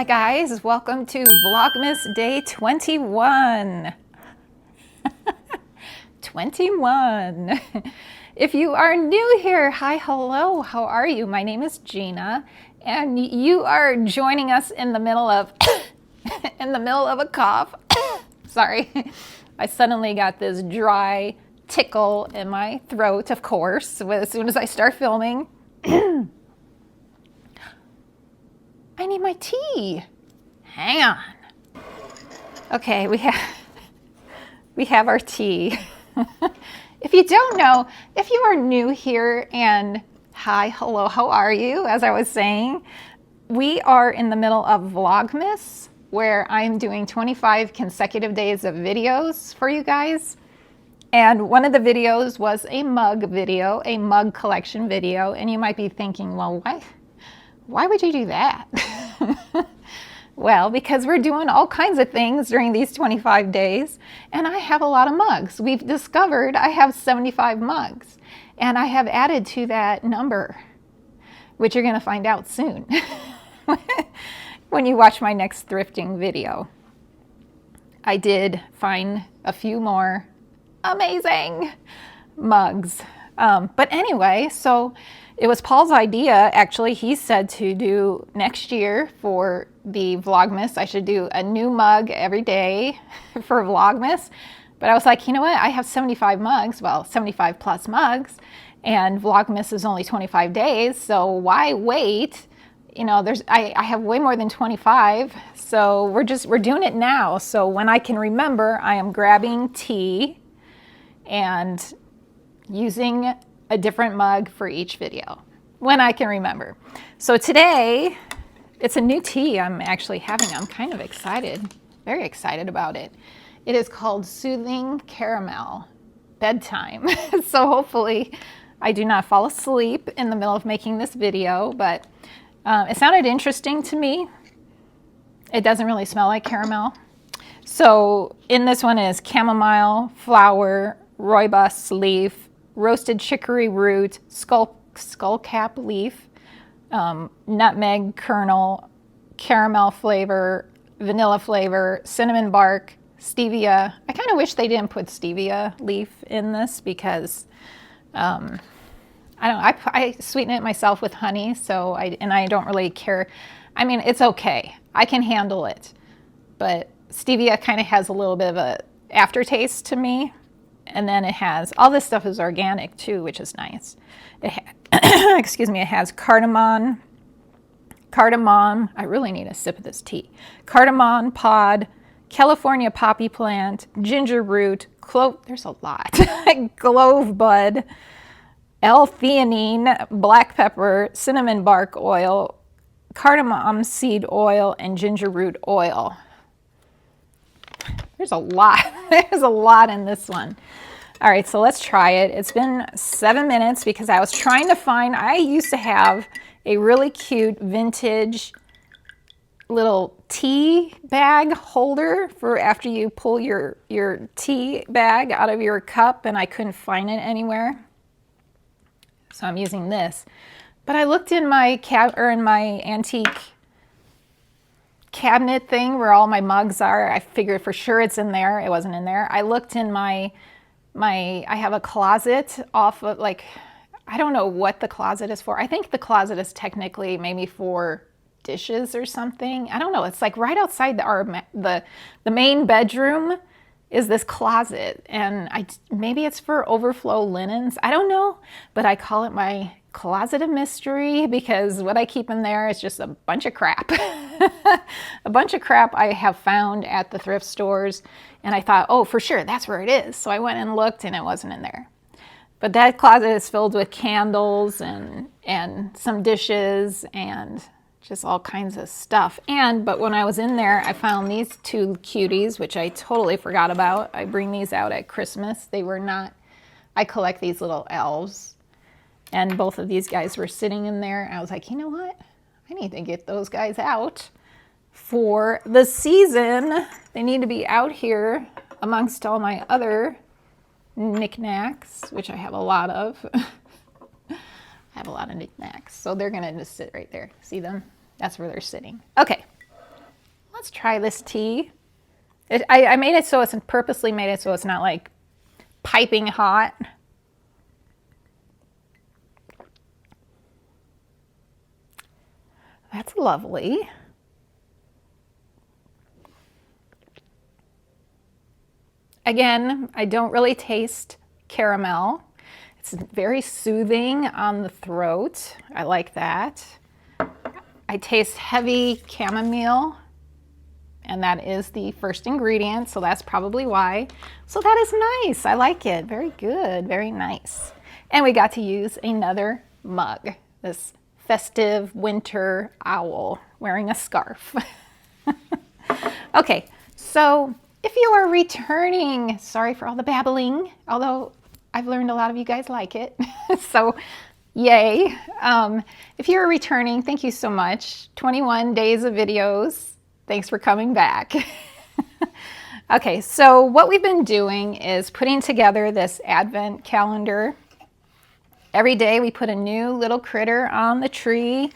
guys, welcome to Vlogmas Day 21. 21. If you are new here, hi, hello, how are you? My name is Gina, and you are joining us in the middle of a cough. Sorry, I suddenly got this dry tickle in my throat, of course, as soon as I start filming. I need my tea. Hang on. Okay, we have our tea. If you don't know, if you are new here, and hi, hello, how are you? As I was saying, we are in the middle of Vlogmas, where I'm doing 25 consecutive days of videos for you guys. And one of the videos was a mug video, a mug collection video. And you might be thinking, well, why would you do that? Well, because we're doing all kinds of things during these 25 days, and I have a lot of mugs. We've discovered I have 75 mugs, and I have added to that number, which you're going to find out soon when you watch my next thrifting video. I did find a few more amazing mugs. But anyway, so it was Paul's idea. Actually, he said to do next year for the Vlogmas, I should do a new mug every day for Vlogmas. But I was like, you know what? I have 75 mugs, well, 75 plus mugs, and Vlogmas is only 25 days. So why wait? You know, I have way more than 25. So we're doing it now. So when I can remember, I am grabbing tea and using a different mug for each video when I can remember. So today, it's a new tea I'm actually having. I'm kind of excited, very excited about it. It is called Soothing Caramel Bedtime. So hopefully I do not fall asleep in the middle of making this video, but it sounded interesting to me. It doesn't really smell like caramel. So in this one is chamomile, flower, rooibos leaf, roasted chicory root, skullcap leaf, nutmeg kernel, caramel flavor, vanilla flavor, cinnamon bark, stevia. I kind of wish they didn't put stevia leaf in this because I sweeten it myself with honey, so I don't really care. I mean, it's okay. I can handle it, but stevia kind of has a little bit of a aftertaste to me. And then it has, all this stuff is organic too, which is nice. Excuse me, it has cardamom, I really need a sip of this tea. Cardamom pod, California poppy plant, ginger root, there's a lot. Clove bud, L-theanine, black pepper, cinnamon bark oil, cardamom seed oil, and ginger root oil. There's a lot. There's a lot in this one. All right, so let's try it. It's been 7 minutes because I was trying to find, I used to have a really cute vintage little tea bag holder for after you pull your tea bag out of your cup, and I couldn't find it anywhere. So I'm using this. But I looked in my antique cabinet thing where all my mugs are. I figured for sure it's in there. It wasn't in there. I looked in I have a closet off of, like, I don't know what the closet is for. I think the closet is technically maybe for dishes or something. I don't know. It's like right outside the main bedroom is this closet, and maybe it's for overflow linens. I don't know, but I call it my closet of mystery because what I keep in there is just a bunch of crap. A bunch of crap I have found at the thrift stores, and I thought, oh, for sure, that's where it is. So I went and looked, and it wasn't in there. But that closet is filled with candles and some dishes and just all kinds of stuff. But when I was in there, I found these two cuties, which I totally forgot about. I bring these out at Christmas. They were not, I collect these little elves. And both of these guys were sitting in there. I was like, you know what? I need to get those guys out for the season. They need to be out here amongst all my other knickknacks, which I have a lot of. I have a lot of knickknacks. So they're going to just sit right there. See them? That's where they're sitting. Okay. Let's try this tea. I made it so it's purposely made it so it's not like piping hot. That's lovely. Again, I don't really taste caramel. It's very soothing on the throat. I like that. I taste heavy chamomile, and that is the first ingredient, so that's probably why. So that is nice. I like it. Very good. Very nice. And we got to use another mug. This festive winter owl wearing a scarf. Okay, so if you are returning, sorry for all the babbling, although I've learned a lot of you guys like it, so yay. If you're returning, thank you so much. 21 days of videos. Thanks for coming back. Okay, so what we've been doing is putting together this advent calendar. Every day we put a new little critter on the tree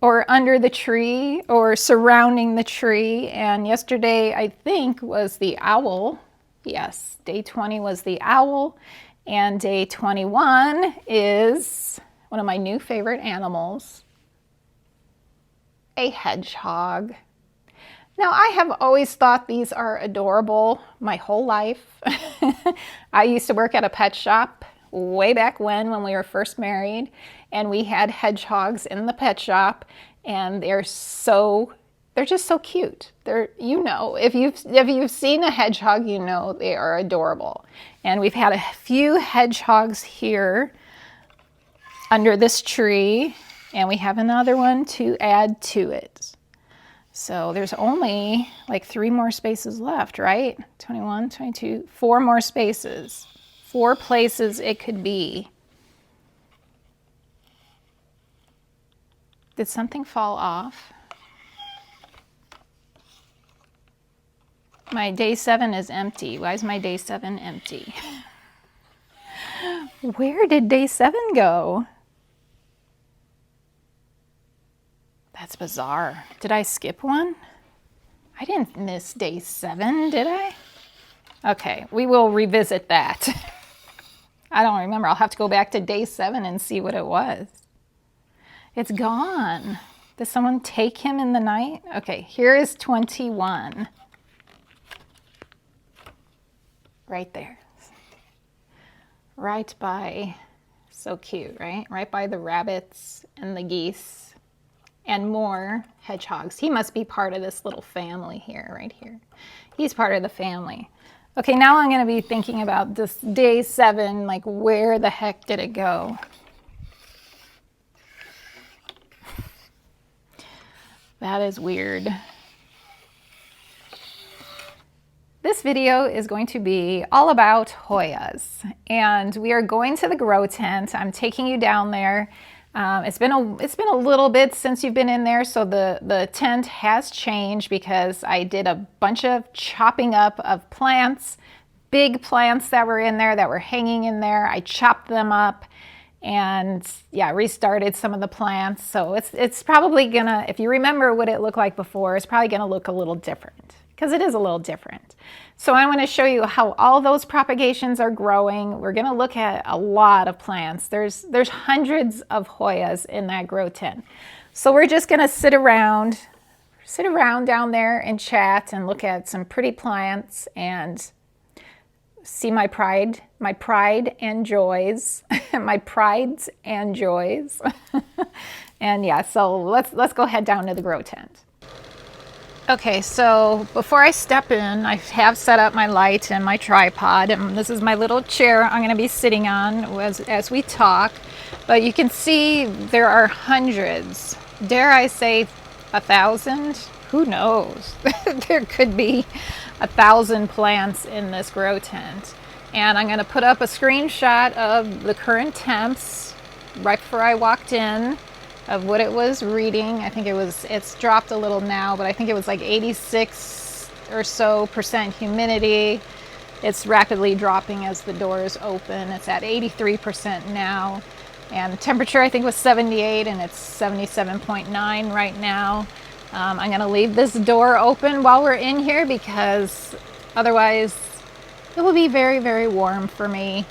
or under the tree or surrounding the tree. And yesterday, I think, was the owl. Yes, day 20 was the owl. And day 21 is one of my new favorite animals, a hedgehog. Now, I have always thought these are adorable my whole life. I used to work at a pet shop way back when we were first married, and we had hedgehogs in the pet shop, and they're just so cute. You know, if you've seen a hedgehog, you know they are adorable. And we've had a few hedgehogs here under this tree, and we have another one to add to it. So there's only like 3 more spaces left, right? 21, 22, 4 more spaces. 4 places it could be. Did something fall off? My day 7 is empty. Why is my day 7 empty? Where did day 7 go? That's bizarre. Did I skip one? I didn't miss day 7, did I? Okay, we will revisit that. I don't remember. I'll have to go back to day 7 and see what it was. It's gone. Did someone take him in the night? Okay, here is 21. Right there. Right by, so cute, right? Right by the rabbits and the geese and more hedgehogs. He must be part of this little family here, right here. He's part of the family. Okay, now I'm going to be thinking about this day 7, like where the heck did it go? That is weird. This video is going to be all about Hoyas, and we are going to the grow tent. I'm taking you down there. It's been a little bit since you've been in there, so the tent has changed because I did a bunch of chopping up of plants, big plants that were in there that were hanging in there. I chopped them up and yeah, restarted some of the plants. So it's probably gonna, if you remember what it looked like before, it's probably gonna look a little different because it is a little different. So I want to show you how all those propagations are growing. We're going to look at a lot of plants. There's hundreds of Hoyas in that grow tent. So we're just going to sit around down there and chat and look at some pretty plants and see my pride and joys, my prides and joys. And yeah, so let's go head down to the grow tent. Okay, so before I step in, I have set up my light and my tripod, and this is my little chair I'm going to be sitting on as we talk. But you can see there are hundreds, dare I say 1,000? Who knows? There could be 1,000 plants in this grow tent. And I'm going to put up a screenshot of the current temps right before I walked in, of what it was reading. I think it's dropped a little now, but I think it was like 86 or so % humidity. It's rapidly dropping as the doors open. It's at 83% now. And the temperature I think was 78 and it's 77.9 right now. I'm going to leave this door open while we're in here because otherwise it will be very, very warm for me.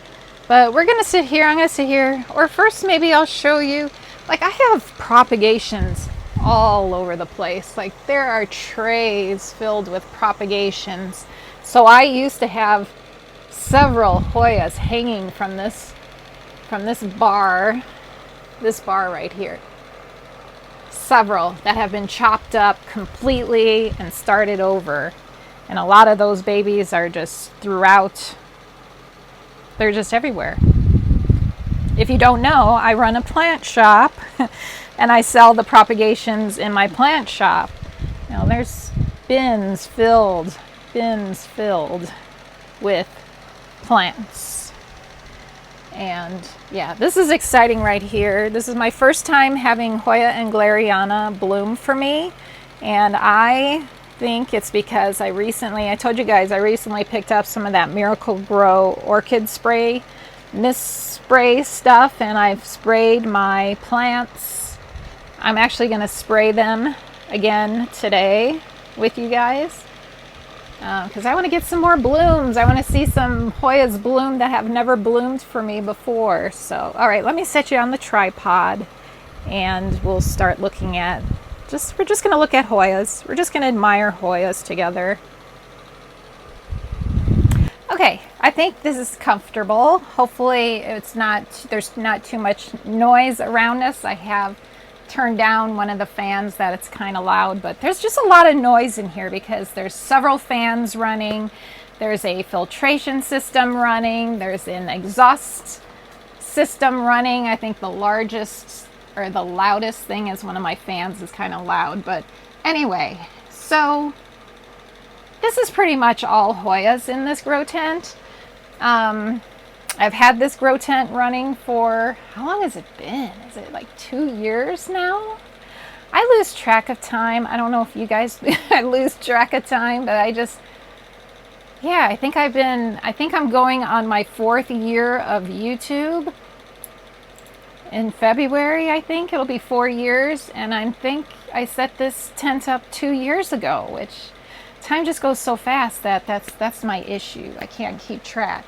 But we're going to sit here. I'm going to sit here. Or first, maybe I'll show you. Like, I have propagations all over the place. Like, there are trays filled with propagations. So I used to have several Hoyas hanging from this bar right here. Several that have been chopped up completely and started over. And a lot of those babies are just throughout. They're just everywhere. If you don't know, I run a plant shop and I sell the propagations in my plant shop. Now there's bins filled with plants. And yeah, this is exciting right here. This is my first time having Hoya and Glariana bloom for me. And I think it's because I told you guys, I recently picked up some of that Miracle Grow orchid spray, mist spray stuff, and I've sprayed my plants. I'm actually going to spray them again today with you guys. Because I want to get some more blooms. I want to see some Hoyas bloom that have never bloomed for me before. So, all right, let me set you on the tripod and we'll start looking at, we're just going to look at Hoyas. We're just going to admire Hoyas together. Okay, I think this is comfortable. Hopefully there's not too much noise around us. I have turn down one of the fans that it's kind of loud, but there's just a lot of noise in here because there's several fans running. There's a filtration system running. There's an exhaust system running. I think the largest or the loudest thing is one of my fans is kind of loud, but anyway, so this is pretty much all Hoyas in this grow tent. I've had this grow tent running for, how long has it been? Is it like 2 years now? I lose track of time. I don't know if you guys lose track of time, but I think I'm going on my 4th year of YouTube. In February, I think it'll be 4 years, and I think I set this tent up 2 years ago, which time just goes so fast that's my issue. I can't keep track.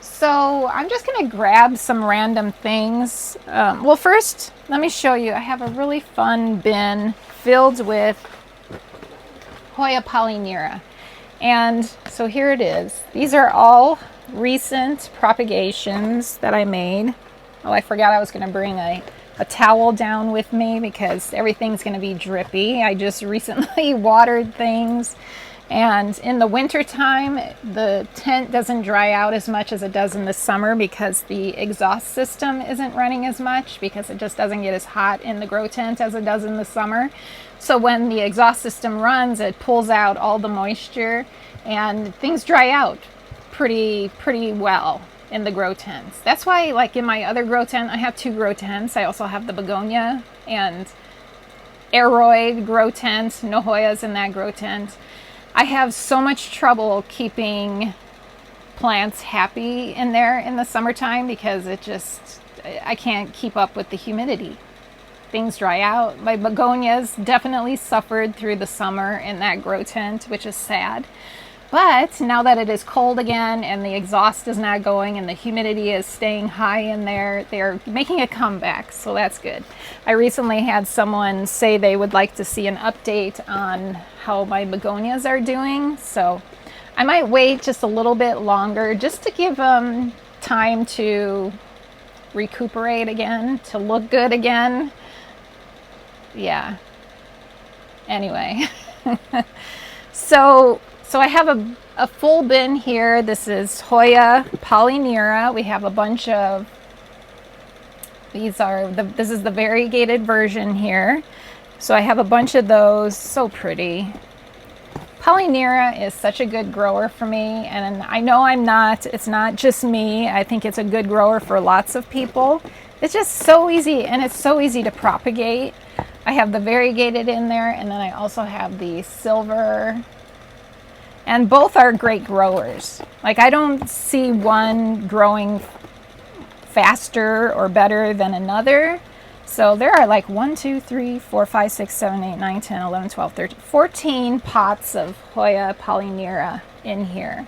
So I'm just going to grab some random things. Well, first, let me show you. I have a really fun bin filled with Hoya polyneura. And so here it is. These are all recent propagations that I made. Oh, I forgot I was going to bring a towel down with me because everything's going to be drippy. I just recently watered things. And in the winter time, the tent doesn't dry out as much as it does in the summer because the exhaust system isn't running as much because it just doesn't get as hot in the grow tent as it does in the summer. So when the exhaust system runs, it pulls out all the moisture and things dry out pretty well in the grow tents. That's why, like in my other grow tent, I have 2 grow tents. I also have the begonia and aeroid grow tent, no Hoyas in that grow tent. I have so much trouble keeping plants happy in there in the summertime because I can't keep up with the humidity. Things dry out. My begonias definitely suffered through the summer in that grow tent, which is sad. But now that it is cold again and the exhaust is not going and the humidity is staying high in there, they're making a comeback, so that's good. I recently had someone say they would like to see an update on how my begonias are doing, so I might wait just a little bit longer just to give them time to recuperate again, to look good again. Yeah. Anyway. So I have a full bin here. This is Hoya polyneura. We have a bunch of, this is the variegated version here. So I have a bunch of those. So pretty. Polyneura is such a good grower for me, and I know it's not just me. I think it's a good grower for lots of people. It's just so easy, and it's so easy to propagate. I have the variegated in there, and then I also have the silver. And both are great growers. Like, I don't see one growing faster or better than another. So there are like 1, 2, 3, 4, 5, 6, 7, 8, 9, 10, 11, 12, 13, 14 pots of Hoya polyneura in here.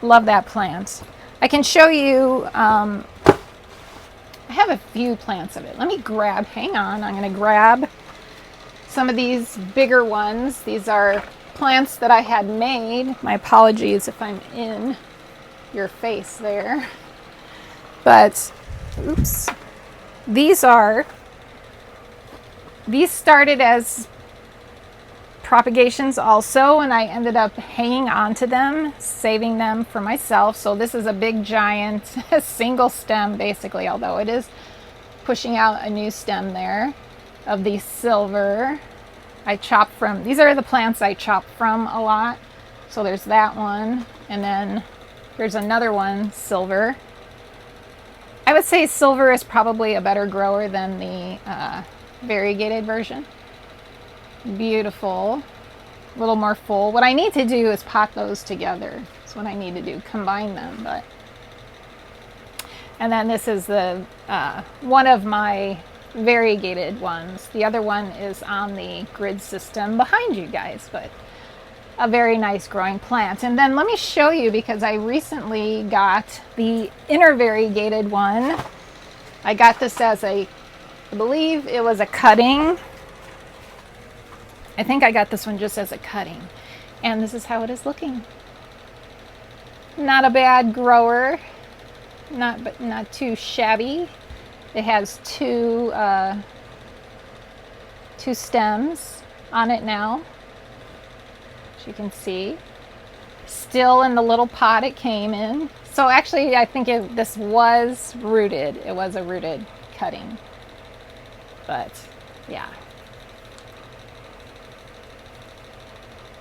Love that plant. I can show you, I have a few plants of it. Let me grab, hang on, I'm going to grab some of these bigger ones. These are plants that I had made. My apologies if I'm in your face there. But, oops. These started as propagations also, and I ended up hanging on to them, saving them for myself. So this is a big giant single stem basically, although it is pushing out a new stem there of the silver. I chopped from, these are the plants I chopped from a lot. So there's that one, and then there's another one, silver. I would say silver is probably a better grower than the variegated version. Beautiful, a little more full. What I need to do is pot those together. That's what I need to do, combine them. But and then this is the one of my variegated ones. The other one is on the grid system behind you guys, but a very nice growing plant. And then let me show you, because I recently got the inner variegated one. I got this as a, I believe it was a cutting. I think I got this one just as a cutting. And this is how it is looking. Not a bad grower. Not too shabby. It has two stems on it now. As you can see, still in the little pot it came in. So actually I think this was rooted. It was a rooted cutting. But yeah,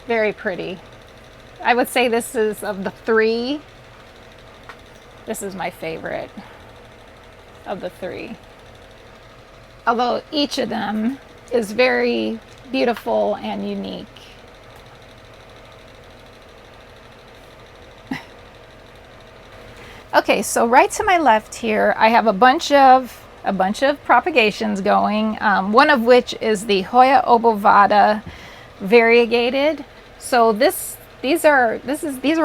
very pretty. I would say this is, of the three, this is my favorite of the three. Although each of them is very beautiful and unique. Okay, so right to my left here, I have a bunch of propagations going. One of which is the Hoya obovata variegated. So these are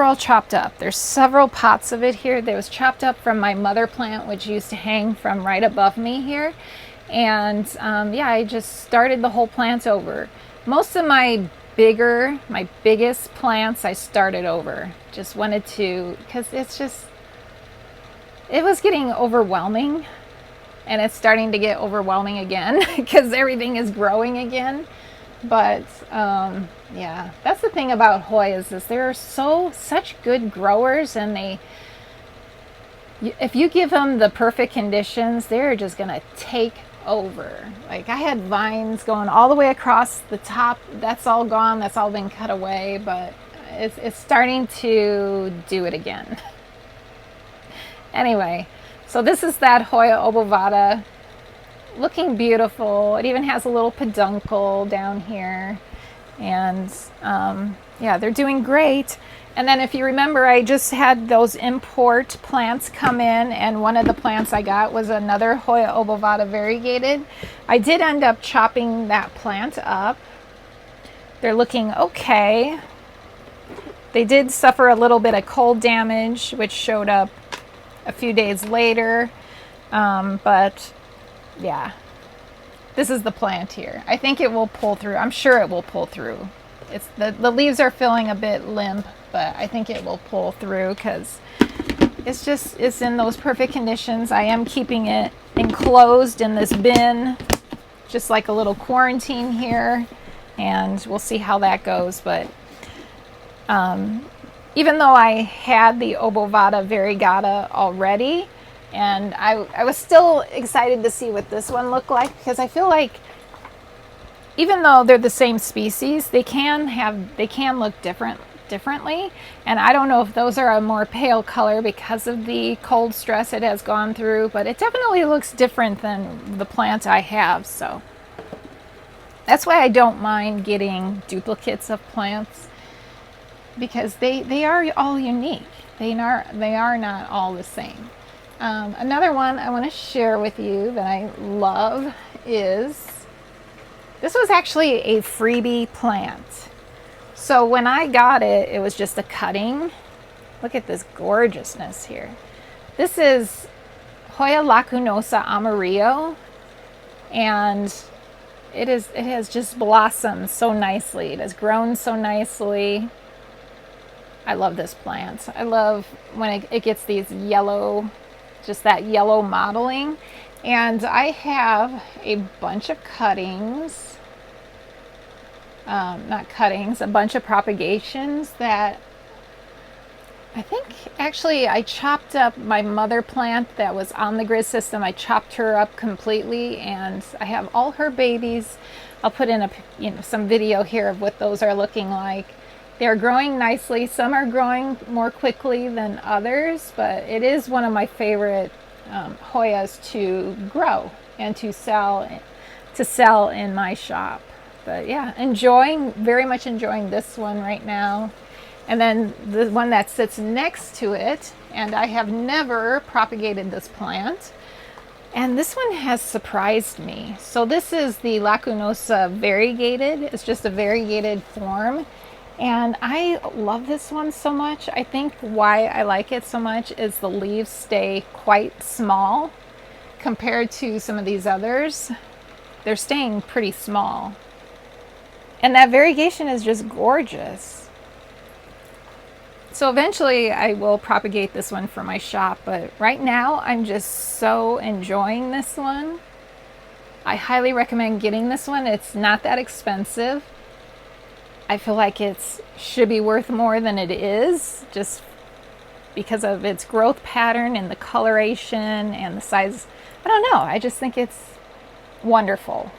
all chopped up. There's several pots of it here. They was chopped up from my mother plant, which used to hang from right above me here. And yeah, I just started the whole plant over. Most of my biggest plants I started over. Just wanted to, because it was getting overwhelming, and it's starting to get overwhelming again because everything is growing again. But yeah, that's the thing about Hoyas, is they're such good growers, and if you give them the perfect conditions, they're just gonna take over. Like, I had vines going all the way across the top. That's all gone. That's all been cut away, but it's starting to do it again. Anyway, so this is that Hoya obovata, looking beautiful. It even has a little peduncle down here, and yeah, they're doing great. And then if you remember, I just had those import plants come in, and one of the plants I got was another Hoya obovata variegated. I did end up chopping that plant up. They're looking okay. They did suffer a little bit of cold damage, which showed up a few days later, but yeah, this is the plant here. I think it will pull through. I'm sure it will pull through. It's the leaves are feeling a bit limp, but I think it will pull through because it's in those perfect conditions. I am keeping it enclosed in this bin, just like a little quarantine here, and we'll see how that goes. But even though I had the obovata variegata already, and I was still excited to see what this one looked like, because I feel like even though they're the same species, they can look differently. And I don't know if those are a more pale color because of the cold stress it has gone through, but it definitely looks different than the plant I have. So that's why I don't mind getting duplicates of plants, because they are all unique. They are not all the same. Another one I want to share with you that I love is, this was actually a freebie plant. So when I got it, it was just a cutting. Look at this gorgeousness here. This is Hoya lacunosa amarillo, and it has just blossomed so nicely. It has grown so nicely. I love this plant. I love when it gets these yellow, just that yellow mottling. And I have a bunch of cuttings, not cuttings, a bunch of propagations that I think actually I chopped up my mother plant that was on the grid system. I chopped her up completely, and I have all her babies. I'll put in some video here of what those are looking like. They're growing nicely. Some are growing more quickly than others, but it is one of my favorite Hoyas to grow and to sell in my shop. But yeah, very much enjoying this one right now. And then the one that sits next to it, and I have never propagated this plant, and this one has surprised me. So this is the lacunosa variegated. It's just a variegated form, and I love this one so much. I think why I like it so much is the leaves stay quite small compared to some of these others. They're staying pretty small, and that variegation is just gorgeous. So eventually I will propagate this one for my shop, but right now I'm just so enjoying this one. I highly recommend getting this one. It's not that expensive. I feel like it should be worth more than it is, just because of its growth pattern and the coloration and the size. I don't know, I just think it's wonderful.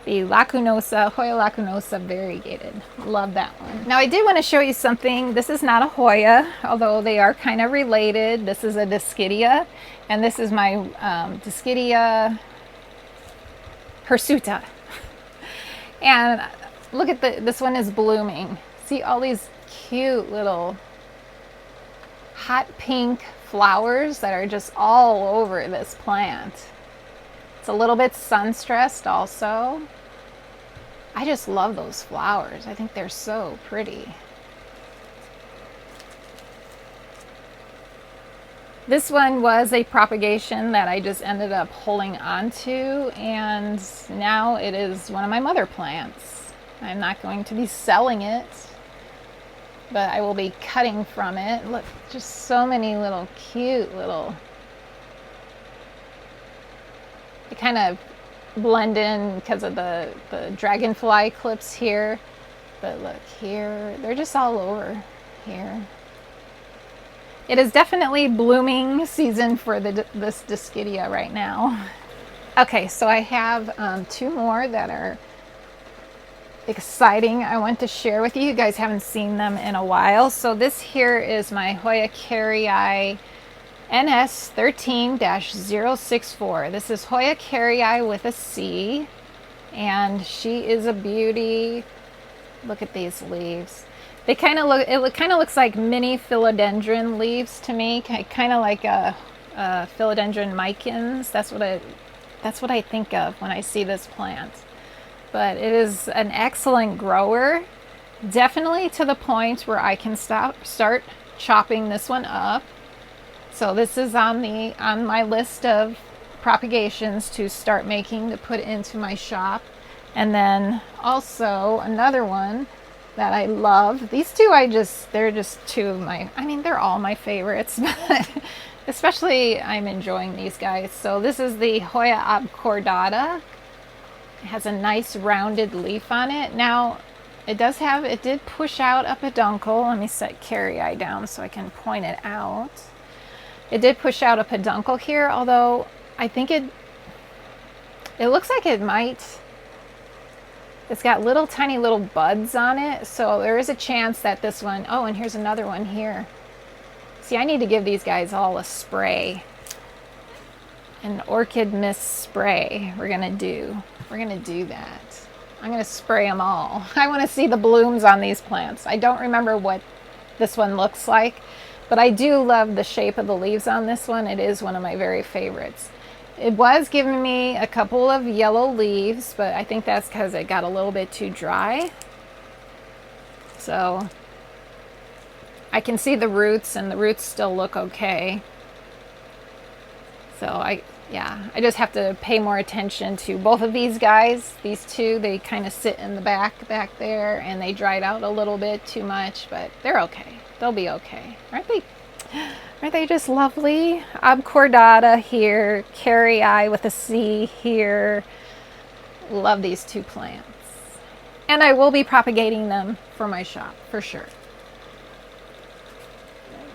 The lacunosa, Hoya lacunosa variegated. Love that one. Now I did want to show you something. This is not a Hoya, although they are kind of related. This is a Dischidia, and this is my Dischidia hirsuta. And look at this one is blooming. See all these cute little hot pink flowers that are just all over this plant. It's a little bit sun stressed also. I just love those flowers. I think they're so pretty. This one was a propagation that I just ended up holding onto, and now it is one of my mother plants. I'm not going to be selling it, but I will be cutting from it. Look, just so many little cute little, they kind of blend in because of the dragonfly clips here. But look here, they're just all over here. It is definitely blooming season for this Dischidia right now. Okay, so I have two more that are exciting I want to share with you. You guys haven't seen them in a while. So this here is my Hoya carrii NS 13-064. This is Hoya carrii with a C, and she is a beauty. Look at these leaves. They kind of look, it kind of looks like mini philodendron leaves to me, kind of like a philodendron micans. That's what I think of when I see this plant. But it is an excellent grower, definitely to the point where I can start chopping this one up. So this is on my list of propagations to start making to put into my shop. And then also another one that I love. These two they're just two of my, I mean, they're all my favorites, but especially I'm enjoying these guys. So this is the Hoya obcordata. It has a nice rounded leaf on it. Now it did push out a peduncle. Let me set carrii down so I can point it out. It did push out a peduncle here, although I think it looks like it might. It's got little tiny little buds on it, so there is a chance that this one, oh, and here's another one here. See, I need to give these guys all a spray. An orchid mist spray we're gonna do that. I'm gonna spray them all. I want to see the blooms on these plants. I don't remember what this one looks like, But I do love the shape of the leaves on this one. It is one of my very favorites. It was giving me a couple of yellow leaves, but I think that's because it got a little bit too dry. So I can see the roots, and the roots still look okay. So I just have to pay more attention to both of these guys. These two, they kind of sit in the back there, and they dried out a little bit too much, but they're okay. They'll be okay. Aren't they? Aren't they just lovely? Obcordata here, Carrii with a C here. Love these two plants. And I will be propagating them for my shop, for sure.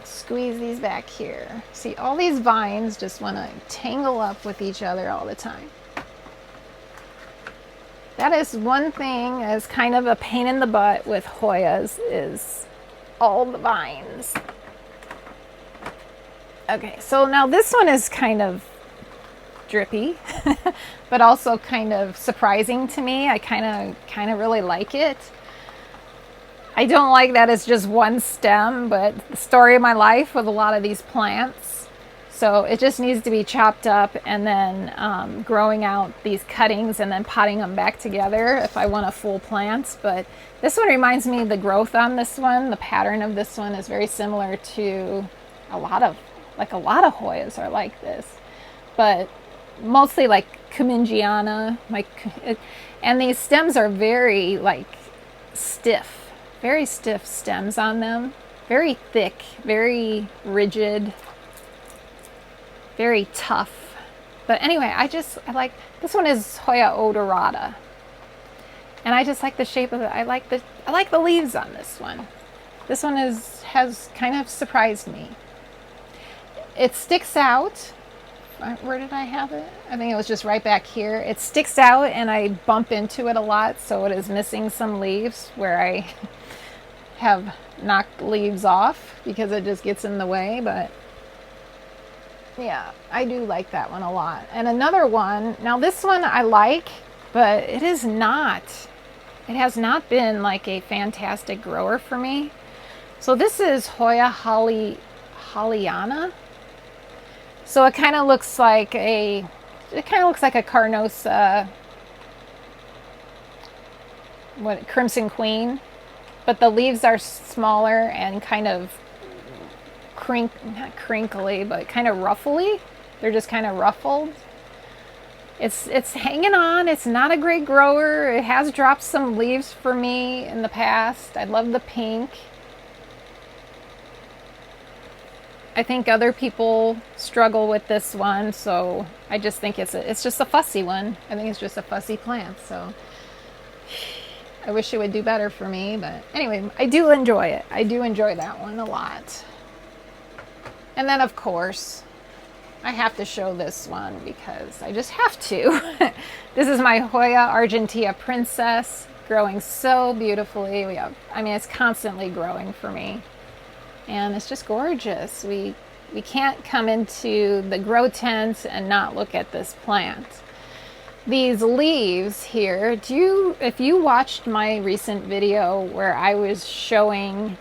Squeeze these back here. See, all these vines just want to tangle up with each other all the time. That is one thing that's kind of a pain in the butt with Hoyas, is all the vines. Okay, so now this one is kind of drippy, but also kind of surprising to me. I kind of really like it. I don't like that it's just one stem, but the story of my life with a lot of these plants. So it just needs to be chopped up and then growing out these cuttings and then potting them back together if I want a full plant. But this one reminds me of the growth on this one. The pattern of this one is very similar to a lot of Hoyas are like this, but mostly like Cumingiana, and these stems are very stiff. Very stiff stems on them, very thick, very rigid, very tough. But anyway, I like, this one is Hoya odorata, and I just like the shape of it. I like the leaves on this one. This one has kind of surprised me. It sticks out. Where did I have it? I think it was just right back here. It sticks out, and I bump into it a lot, so it is missing some leaves where I have knocked leaves off because it just gets in the way. But yeah, I do like that one a lot. And another one, now this one I like, but it has not been like a fantastic grower for me. So this is Hoya Hollyana. So it kind of looks like a Carnosa, Crimson Queen, but the leaves are smaller and kind of not crinkly, but kind of ruffly. They're just kind of ruffled. It's hanging on. It's not a great grower. It has dropped some leaves for me in the past. I love the pink. I think other people struggle with this one, so I just think it's just a fussy one. I think it's just a fussy plant, so I wish it would do better for me, but anyway, I do enjoy it. I do enjoy that one a lot. And then, of course, I have to show this one because I just have to. This is my Hoya Argentea Princess, growing so beautifully. It's constantly growing for me. And it's just gorgeous. We can't come into the grow tent and not look at this plant. These leaves here, if you watched my recent video where I was showing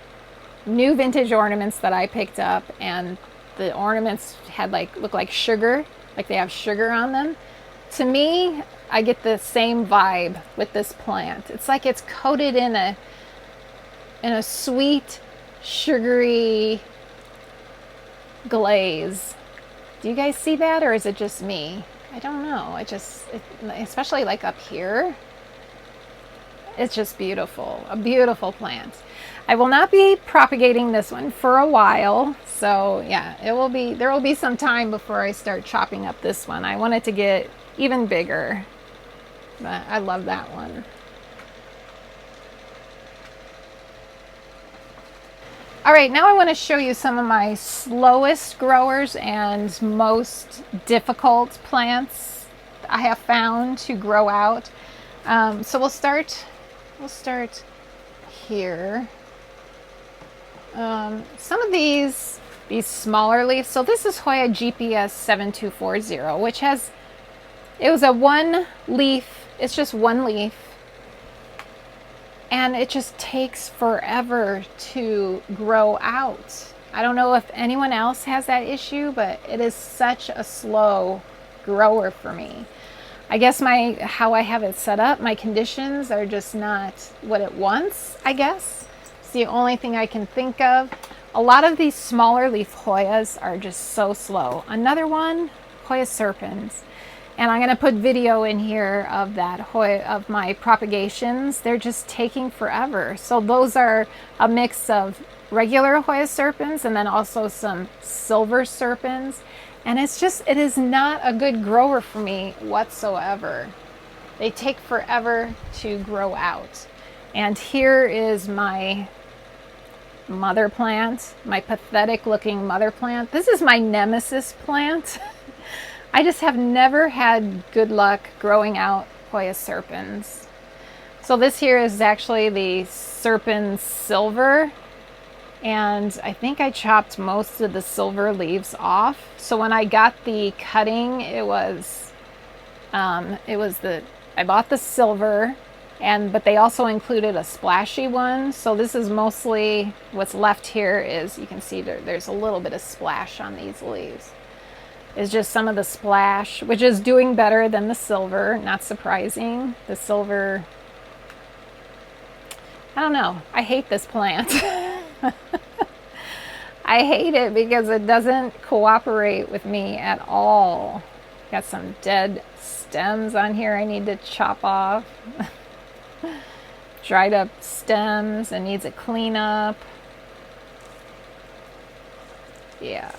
new vintage ornaments that I picked up, and the ornaments had look like sugar, like they have sugar on them. To me, I get the same vibe with this plant. It's like it's coated in a sweet, sugary glaze. Do you guys see that, or is it just me? I don't know. Especially like up here, it's just beautiful. A beautiful plant. I will not be propagating this one for a while, so yeah, there will be some time before I start chopping up this one. I want it to get even bigger, but I love that one. All right, now I want to show you some of my slowest growers and most difficult plants I have found to grow out. So we'll start here. Some of these smaller leaves. So this is Hoya GPS 7240, which it was a one leaf. It's just one leaf. And it just takes forever to grow out. I don't know if anyone else has that issue, but it is such a slow grower for me. I guess how I have it set up, my conditions are just not what it wants, I guess. It's the only thing I can think of. A lot of these smaller leaf Hoyas are just so slow. Another one, Hoya serpens. And I'm gonna put video in here of that Hoya, of my propagations. They're just taking forever. So those are a mix of regular Hoya serpens and then also some silver serpens. And it is not a good grower for me whatsoever. They take forever to grow out. And here is my mother plant, my pathetic looking mother plant. This is my nemesis plant. I just have never had good luck growing out Hoya serpens. So this here is actually the serpens silver. And I think I chopped most of the silver leaves off. So when I got the cutting, I bought the silver, but they also included a splashy one. So this is mostly what's left here is, you can see there's a little bit of splash on these leaves. It's just some of the splash, which is doing better than the silver, not surprising. The silver, I don't know, I hate this plant. I hate it because it doesn't cooperate with me at all. Got some dead stems on here I need to chop off. Dried up stems and needs a cleanup. Yeah.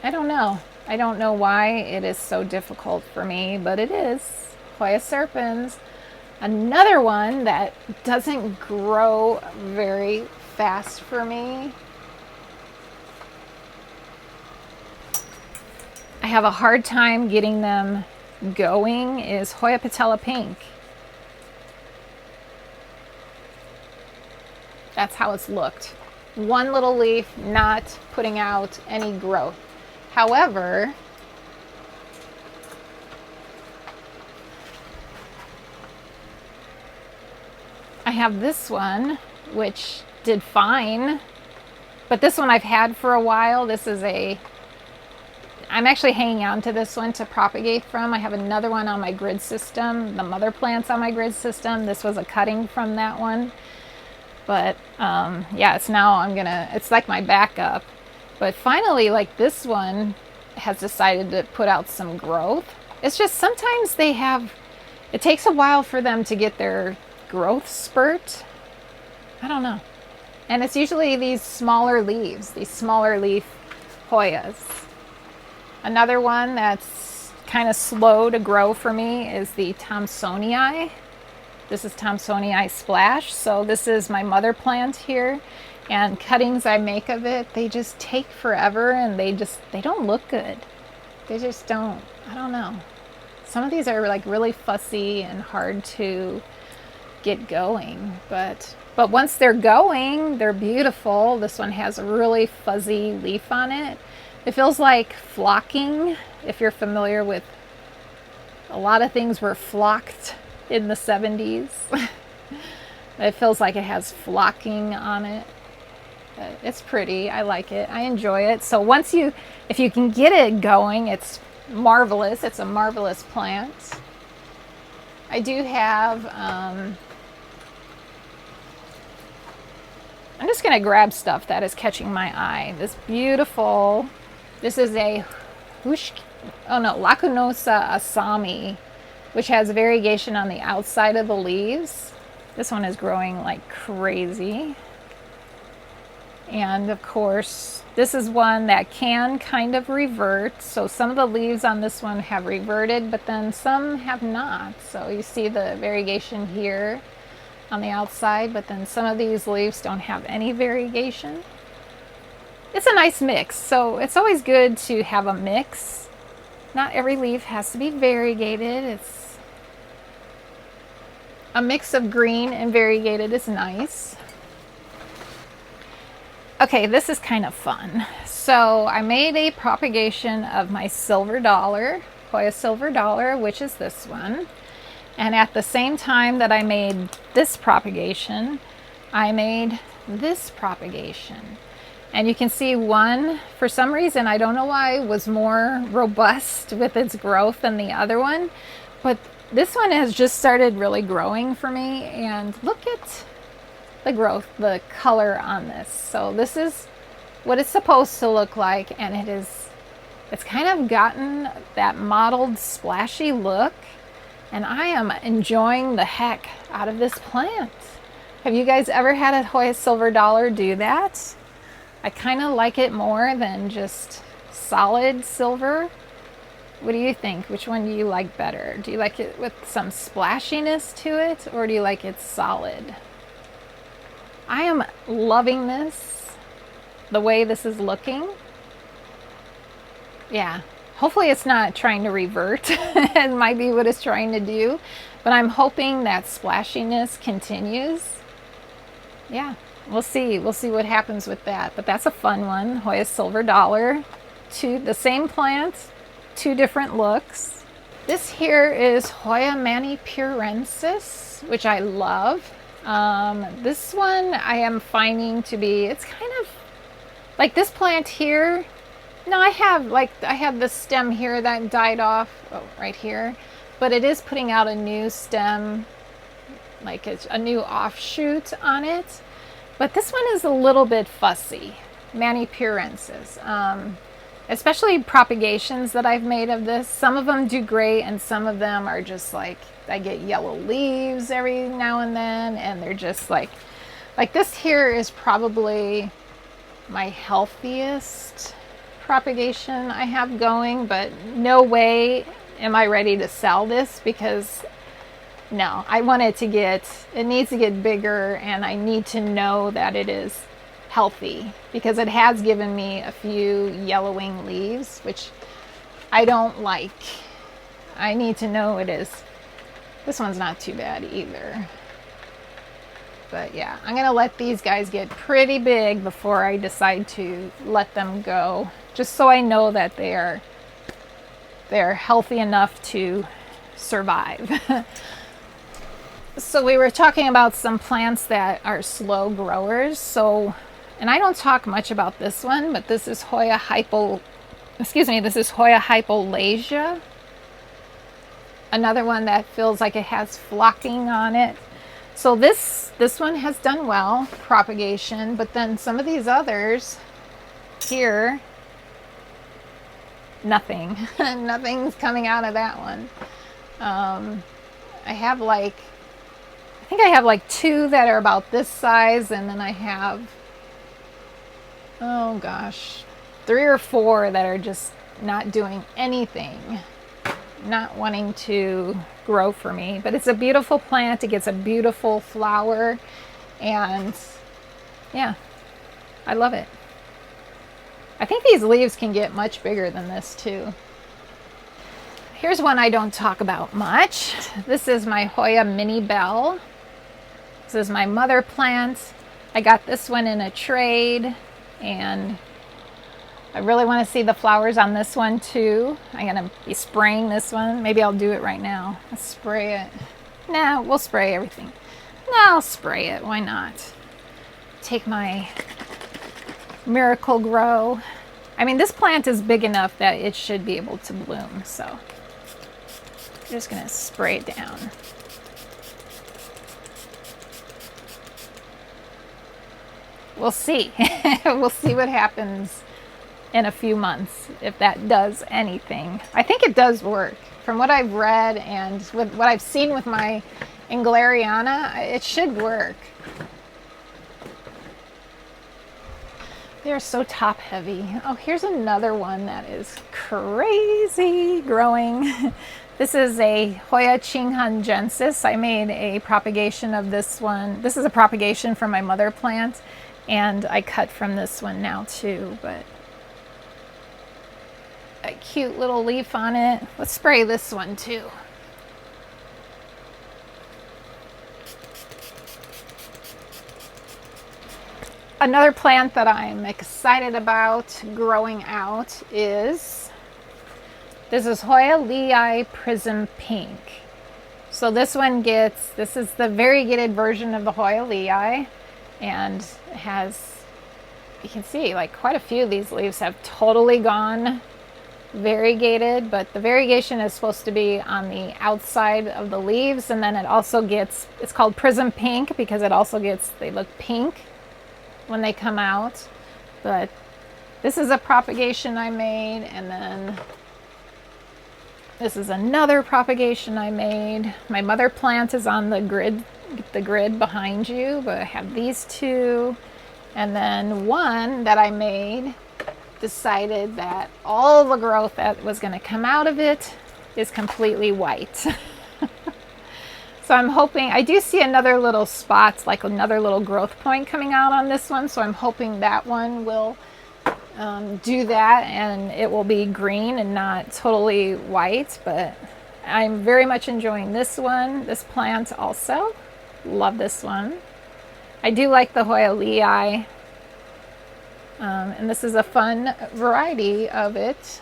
I don't know. I don't know why it is so difficult for me, but it is. Hoya serpens. Another one that doesn't grow very fast for me. I have a hard time getting them going is Hoya patella pink. That's how it's looked. One little leaf, not putting out any growth. However, I have this one, which did fine, but this one I've had for a while. I'm actually hanging on to this one to propagate from. I have another one on my grid system, the mother plants on my grid system. This was a cutting from that one. But yeah, it's like my backup. But finally, like this one has decided to put out some growth. It's just sometimes it takes a while for them to get their growth spurt. I don't know. And it's usually these smaller leaves, these smaller leaf Hoyas. Another one that's kind of slow to grow for me is the Thomsonii. This is Thomsonii Splash. So this is my mother plant here. And cuttings I make of it, they just take forever and they don't look good. They just don't. I don't know. Some of these are like really fussy and hard to get going. But once they're going, they're beautiful. This one has a really fuzzy leaf on it. It feels like flocking, if you're familiar with, a lot of things were flocked in the 70s. It feels like it has flocking on it. It's pretty. I like it. I enjoy it. So if you can get it going, it's marvelous. It's a marvelous plant. I do have, I'm just going to grab stuff that is catching my eye. This is a Lacunosa Asami, which has variegation on the outside of the leaves. This one is growing like crazy. And of course, this is one that can kind of revert. So some of the leaves on this one have reverted, but then some have not. So you see the variegation here on the outside, but then some of these leaves don't have any variegation. It's a nice mix, so it's always good to have a mix. Not every leaf has to be variegated. It's a mix of green and variegated is nice. Okay, this is kind of fun. So I made a propagation of my silver dollar, Hoya silver dollar, which is this one. And at the same time that I made this propagation, I made this propagation. And you can see one, for some reason, I don't know why, was more robust with its growth than the other one. But this one has just started really growing for me. And look at the growth, the color on this. So this is what it's supposed to look like. And it's kind of gotten that mottled, splashy look. And I am enjoying the heck out of this plant. Have you guys ever had a Hoya Silver Dollar do that? I kind of like it more than just solid silver. What do you think? Which one do you like better? Do you like it with some splashiness to it, or do you like it solid? I am loving this, the way this is looking. Yeah, hopefully it's not trying to revert. It might be what it's trying to do, but I'm hoping that splashiness continues. Yeah. We'll see what happens with that. But that's a fun one. Hoya Silver Dollar. The same plant, two different looks. This here is Hoya manipurensis, which I love. This one I am finding to be, it's kind of like this plant here. No, I have the stem here that died off, right here. But it is putting out a new stem, like it's a new offshoot on it. But this one is a little bit fussy, manipurensis. Especially propagations that I've made of this. Some of them do great, and some of them are just like, I get yellow leaves every now and then, and they're just like this here is probably my healthiest propagation I have going, but no way am I ready to sell this because no, I want it needs to get bigger, and I need to know that it is healthy because it has given me a few yellowing leaves, which I don't like. I need to know it is. This one's not too bad either. But yeah, I'm going to let these guys get pretty big before I decide to let them go, just so I know that they're healthy enough to survive. So we were talking about some plants that are slow growers. And I don't talk much about this one, but this is Hoya hypolasia. Another one that feels like it has flocking on it. So this one has done well, propagation, but then some of these others here, nothing. Nothing's coming out of that one. I think I have like two that are about this size, and then I have, oh gosh, 3 or 4 that are just not doing anything, not wanting to grow for me. But it's a beautiful plant. It gets a beautiful flower, and yeah, I love it. I think these leaves can get much bigger than this too. Here's one I don't talk about much. This is my Hoya Mini Bell. This is my mother plant. I got this one in a trade, and I really want to see the flowers on this one too. I'm going to be spraying this one. Maybe I'll do it right now. Let's spray it. Nah, we'll spray everything. No, I'll spray it. Why not? Take my Miracle Grow. I mean, this plant is big enough that it should be able to bloom, so I'm just going to spray it down. We'll see. We'll see what happens in a few months, if that does anything. I think it does work. From what I've read and with what I've seen with my Engleriana, it should work. They're so top heavy. Oh, here's another one that is crazy growing. This is a Hoya Qinghangensis. I made a propagation of this one. This is a propagation from my mother plant, and I cut from this one now too, but a cute little leaf on it. Let's spray this one too. Another plant that I'm excited about growing out is, this is Hoya Lei Prism Pink. So this one this is the variegated version of the Hoya Lei, and it has you can see like quite a few of these leaves have totally gone variegated, but the variegation is supposed to be on the outside of the leaves, and then it also gets, it's called prism pink because it also gets, they look pink when they come out. But this is a propagation I made, and then this is another propagation I made. My mother plant is on the grid behind you, but I have these two, and then one that I made decided that all the growth that was going to come out of it is completely white. So I'm hoping, I do see another little spots, like another little growth point coming out on this one, so I'm hoping that one will do that and it will be green and not totally white. But I'm very much enjoying this one, this plant also. Love this one. I do like the Hoya lei. And this is a fun variety of it.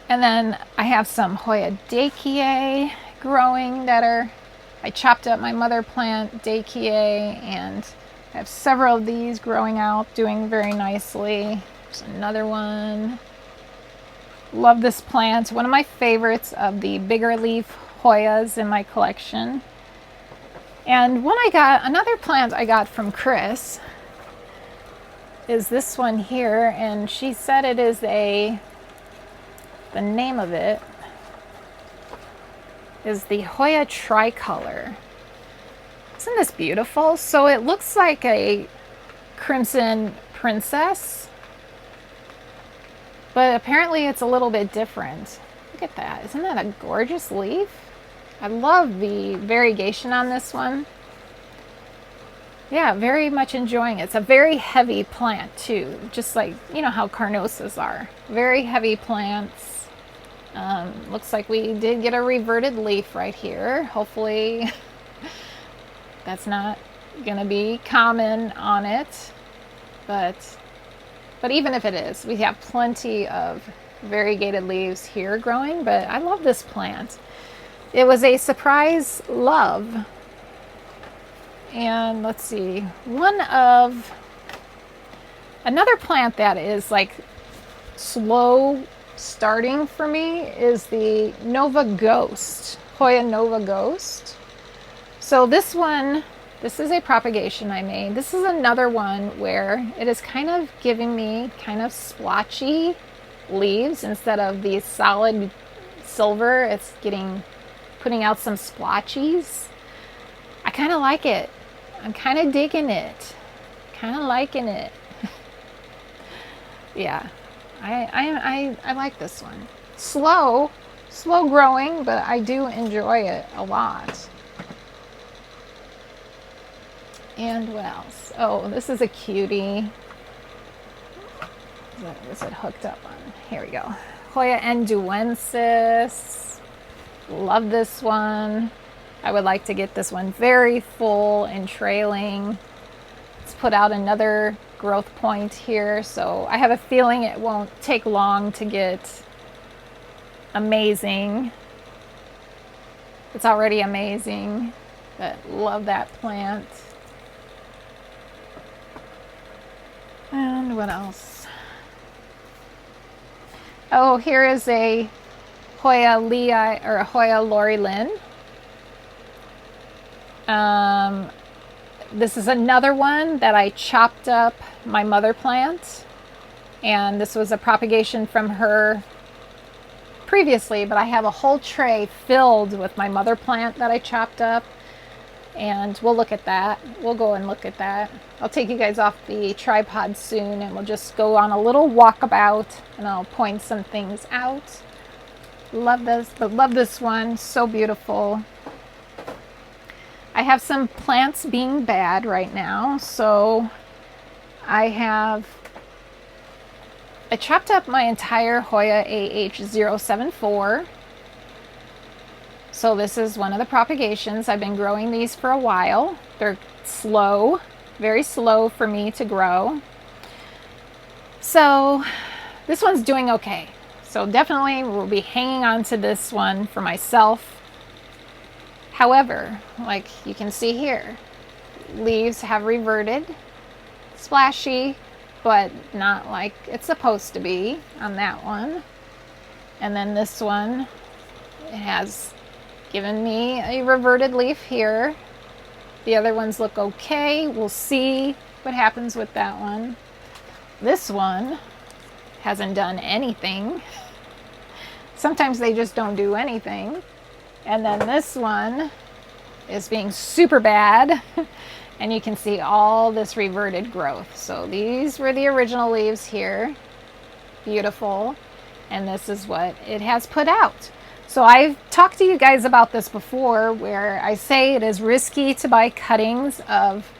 And then I have some Hoya Daikie growing that are, I chopped up my mother plant Daikie, and I have several of these growing out, doing very nicely. There's another one. Love this plant. One of my favorites of the bigger leaf Hoyas in my collection. And when I got, another plant I got from Chris is this one here, and she said it is the name of it is the Hoya tricolor. Isn't this beautiful? So it looks like a crimson princess, but apparently it's a little bit different. Look at that. Isn't that a gorgeous leaf? I love the variegation on this one. Yeah, very much enjoying it. It's a very heavy plant too, just like, you know how carnosas are. Very heavy plants. Looks like we did get a reverted leaf right here. Hopefully that's not going to be common on it. But even if it is, we have plenty of variegated leaves here growing. But I love this plant. It was a surprise love. And let's see, another plant that is like slow starting for me is the Nova Ghost, Hoya Nova Ghost. So this one, this is a propagation I made. This is another one where it is kind of giving me kind of splotchy leaves instead of the solid silver. It's putting out some splotchies. I kind of like it. I'm kind of digging it. Kind of liking it. Yeah, I like this one. Slow growing, but I do enjoy it a lot. And what else? Oh, this is a cutie. Is it hooked up on? Here we go. Hoya enduensis. Love this one. I would like to get this one very full and trailing. Let's put out another growth point here. So I have a feeling it won't take long to get amazing. It's already amazing, but love that plant. And what else? Oh, here is a Hoya lei, or a Hoya Lori Lynn. This is another one that I chopped up my mother plant, and this was a propagation from her previously, but I have a whole tray filled with my mother plant that I chopped up, and we'll look at that. We'll go and look at that. I'll take you guys off the tripod soon, and we'll just go on a little walkabout, and I'll point some things out. Love this, but love this one. So beautiful. I have some plants being bad right now, so I chopped up my entire Hoya AH074. So this is one of the propagations. I've been growing these for a while. They're slow, very slow for me to grow. So this one's doing okay. So definitely we'll be hanging on to this one for myself. However, like you can see here, leaves have reverted splashy, but not like it's supposed to be on that one. And then this one, it has given me a reverted leaf here. The other ones look okay. We'll see what happens with that one. This one hasn't done anything. Sometimes they just don't do anything. And then this one is being super bad. And you can see all this reverted growth. So these were the original leaves here. Beautiful. And this is what it has put out. So I've talked to you guys about this before, where I say it is risky to buy cuttings of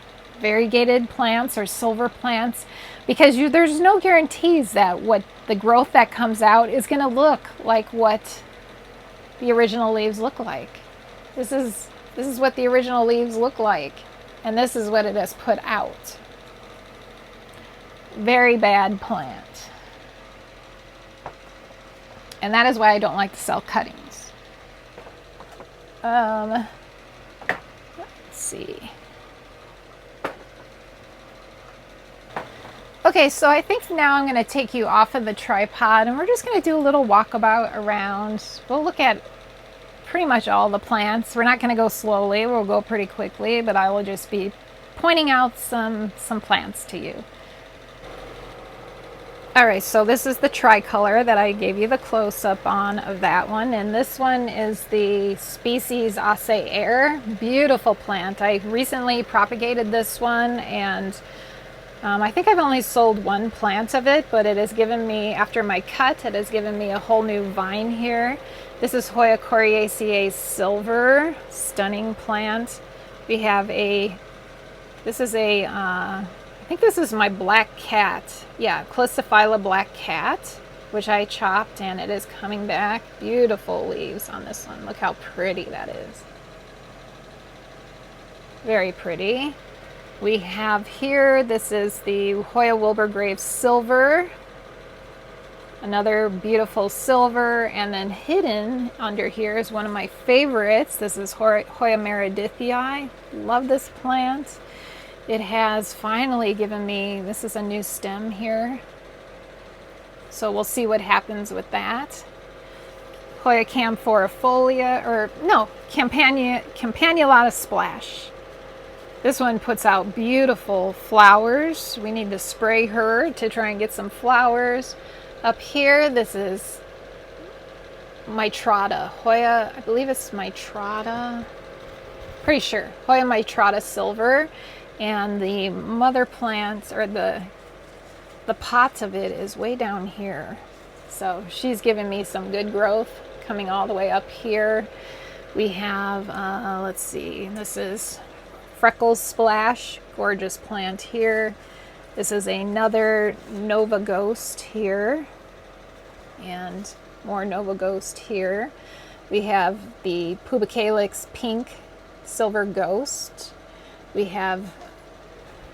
variegated plants or silver plants, because there's no guarantees that what the growth that comes out is going to look like what the original leaves look like. This is what the original leaves look like, and this is what it has put out. Very bad plant. And that is why I don't like to sell cuttings. Let's see. Okay, so I think now I'm going to take you off of the tripod and we're just going to do a little walkabout around. We'll look at pretty much all the plants. We're not going to go slowly, we'll go pretty quickly, but I will just be pointing out some plants to you. All right, so this is the tricolor that I gave you the close-up on of that one, and this one is the species Acai Air. Beautiful plant. I recently propagated this one, and I think I've only sold one plant of it, but it has given me, after my cut, it has given me a whole new vine here. This is Hoya coriaceae silver, stunning plant. We have I think this is my black cat. Yeah, Clystophylla black cat, which I chopped, and it is coming back. Beautiful leaves on this one. Look how pretty that is. Very pretty. We have here, this is the Hoya Wilburgrave silver. Another beautiful silver, and then hidden under here is one of my favorites. This is Hoya meredithii. Love this plant. It has finally given me, this is a new stem here. So we'll see what happens with that. Hoya camphorifolia, or no, Campanulata splash. This one puts out beautiful flowers. We need to spray her to try and get some flowers. Up here, this is Mitrata. Hoya, I believe it's Mitrata. Pretty sure. Hoya Mitrata silver. And the mother plant, or the pot of it, is way down here. So she's given me some good growth coming all the way up here. We have, let's see, this is Freckles Splash, gorgeous plant here. This is another Nova Ghost here, and more Nova Ghost here. We have the Pubicalix Pink Silver Ghost. We have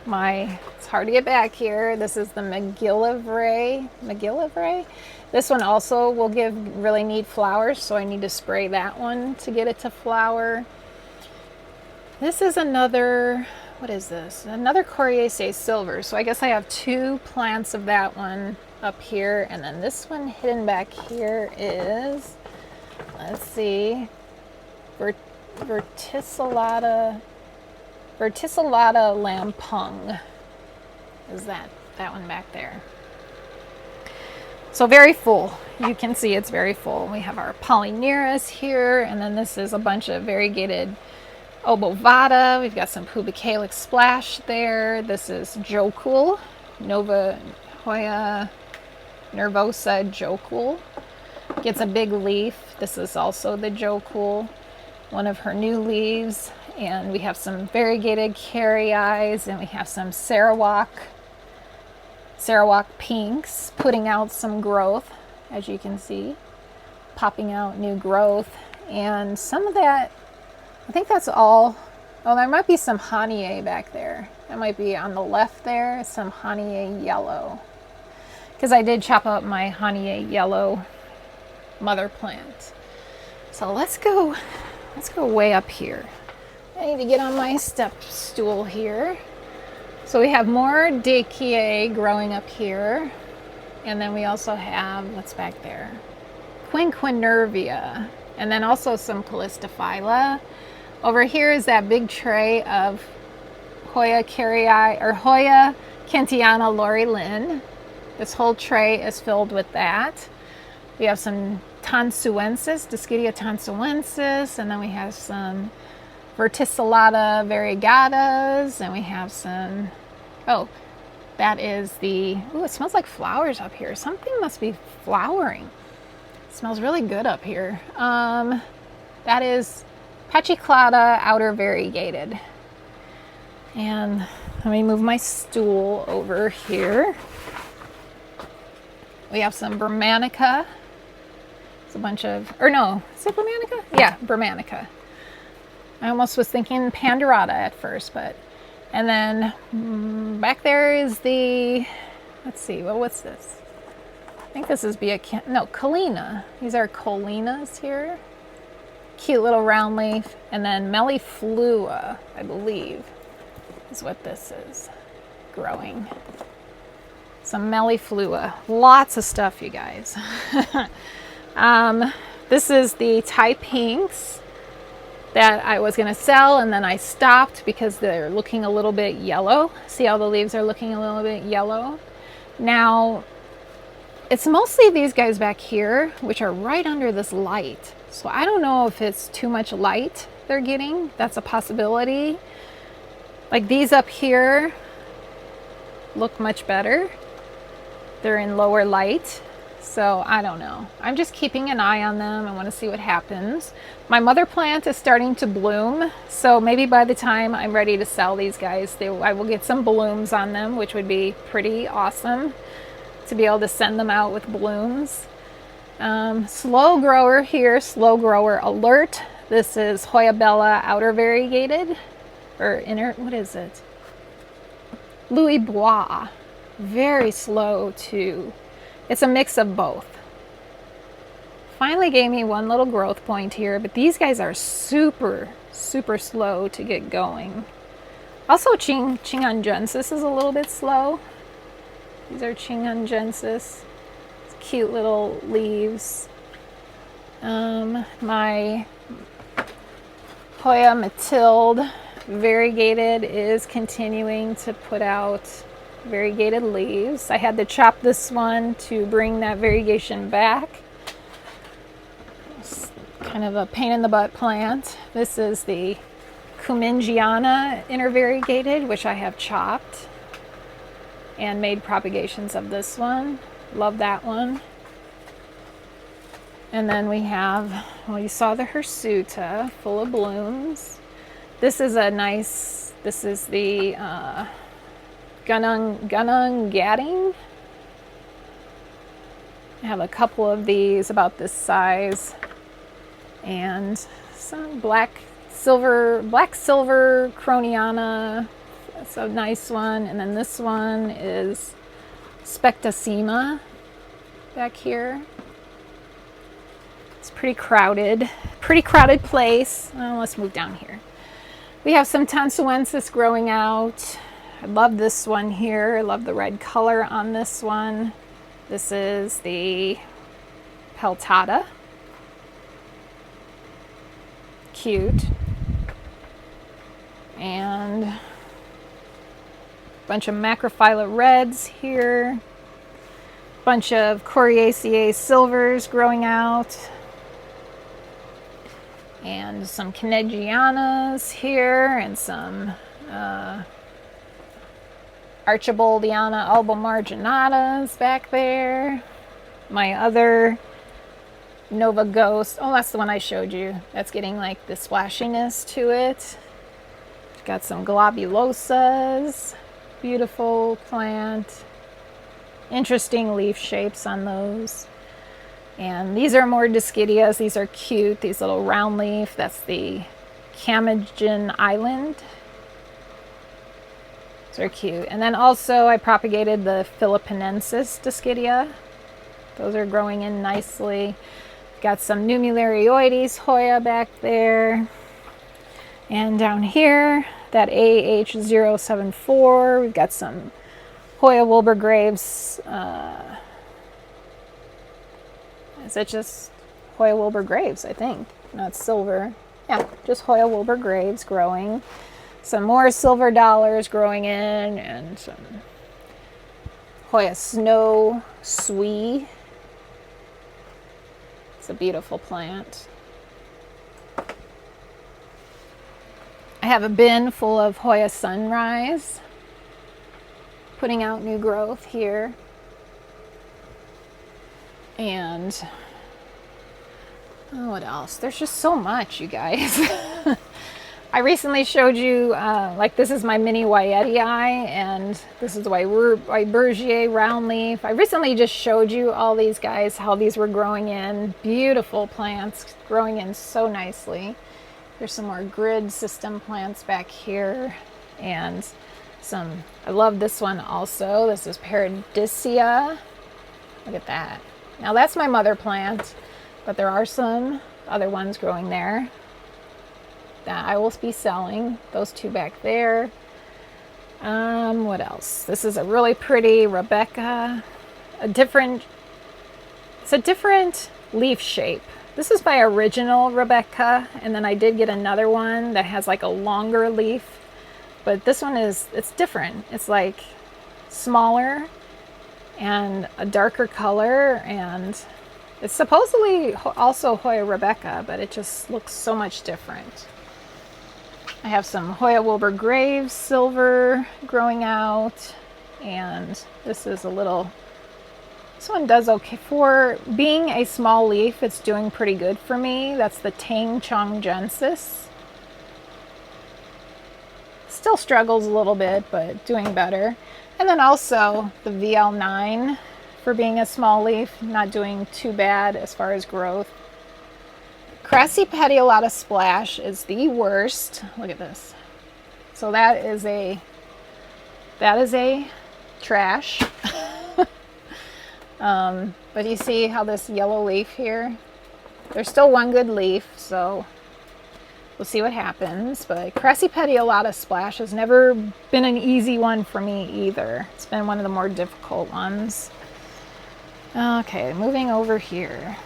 it's hard to get back here. This is the McGillivray. This one also will give really neat flowers, so I need to spray that one to get it to flower. This is another, what is this? Another Coriaceae silver. So I guess I have two plants of that one up here, and then this one hidden back here is, let's see, Verticillata lampung is that one back there. So very full. You can see it's very full. We have our polyneuras here, and then this is a bunch of variegated obovata. We've got some Pubicalix splash there. This is Jokul, Hoya nervosa Jokul. Gets a big leaf. This is also the Jokul, one of her new leaves. And we have some variegated carry-eyes, and we have some Sarawak pinks putting out some growth, as you can see, popping out new growth. And some of that, I think that's all. Oh, there might be some Hoya back there. That might be on the left there, some Hoya yellow, because I did chop up my Hoya yellow mother plant. So let's go way up here. I need to get on my step stool here So we have more Dickie growing up here. And then we also have, what's back there? Quinquenervia. And then also some Callistophylla. Over here is that big tray of Hoya carrii, or Hoya kentiana Lori Lynn. This whole tray is filled with that. We have some Tonsuensis, Discidia tonsuensis, and then we have some Verticillata variegatas, and we have some, oh, that is the, ooh, it smells like flowers up here. Something must be flowering. It smells really good up here. That is Pachysclata outer variegated. And let me move my stool over here. We have some Bermanica. It's a bunch of, or no, is it Bermanica? Yeah, Bermanica. I almost was thinking Pandorata at first, but, and then back there is the, let's see, well, what's this? I think this is Collina. These are Collinas here. Cute little round leaf. And then Melliflua, I believe, is what this is growing. Some Melliflua. Lots of stuff, you guys. This is the Thai pinks that I was going to sell, and then I stopped because they're looking a little bit yellow. See how the leaves are looking a little bit yellow? Now, it's mostly these guys back here, which are right under this light. So I don't know if it's too much light they're getting. That's a possibility. Like these up here look much better. They're in lower light. So I don't know. I'm just keeping an eye on them. I want to see what happens. My mother plant is starting to bloom. So maybe by the time I'm ready to sell these guys, I will get some blooms on them, which would be pretty awesome to be able to send them out with blooms. Slow grower here, slow grower alert. This is Hoya bella outer variegated, or inner, what is it? Louis Bois. Very slow too. It's a mix of both. Finally gave me one little growth point here, but these guys are super, super slow to get going. Also, Chingangensis is a little bit slow. These are Chingangensis. It's cute little leaves. My Hoya Mathilde variegated is continuing to put out variegated leaves. I had to chop this one to bring that variegation back. It's kind of a pain in the butt plant. This is the Cumingiana intervariegated, which I have chopped and made propagations of this one. Love that one. And then we have, well, you saw the Hirsuta full of blooms. This is a nice, this is the Gunung Gading. I have a couple of these about this size, and some black silver Croniana. That's a nice one. And then this one is Spectacema back here. It's pretty crowded place. Oh, let's move down here. We have some Tonsuensis growing out. I love this one here. I love the red color on this one. This is the Peltata. Cute. And a bunch of Macrophylla reds here. Bunch of Coriaceae silvers growing out. And some Caneggianas here, and some Archibaldiana albomarginatas back there. My other Nova Ghost, oh, that's the one I showed you. That's getting like the splashiness to it. Got some globulosas, beautiful plant. Interesting leaf shapes on those. And these are more Discidias. These are cute. These little round leaf. That's the Camagen Island. These are cute. And then also I propagated the Philippinensis Discidia. Those are growing in nicely. Got some Numelarioides Hoya back there. And down here, that AH074. We've got some Hoya Wilbur Graves. Is it just Hoya Wilbur Graves, I think? Not silver. Yeah, just Hoya Wilbur Graves growing. Some more silver dollars growing in, and some Hoya Snow Swee. It's a beautiful plant. I have a bin full of Hoya Sunrise, putting out new growth here. And oh, what else? There's just so much, you guys. I recently showed you, like this is my mini Wyetii, and this is the Wybergier round leaf. I recently just showed you all these guys, how these were growing in. Beautiful plants, growing in so nicely. There's some more grid system plants back here, and some, I love this one also. This is Paradisia. Look at that. Now that's my mother plant, but there are some other ones growing there that I will be selling. Those two back there. What else? This is a really pretty Rebecca. It's a different leaf shape. This is my original Rebecca, and then I did get another one that has like a longer leaf, but this one it's different. It's like smaller and a darker color, and it's supposedly also Hoya Rebecca, but it just looks so much different. I have some Hoya Wilbur Graves silver growing out, and this is a little, this one does okay. For being a small leaf, it's doing pretty good for me. That's the Tang Chongjensis. Still struggles a little bit, but doing better. And then also the VL9, for being a small leaf, not doing too bad as far as growth. Crassipediolata Splash is the worst. Look at this. So that is a trash. But you see how this yellow leaf here, there's still one good leaf, so we'll see what happens. But Crassipediolata Splash has never been an easy one for me either. It's been one of the more difficult ones. Okay, moving over here.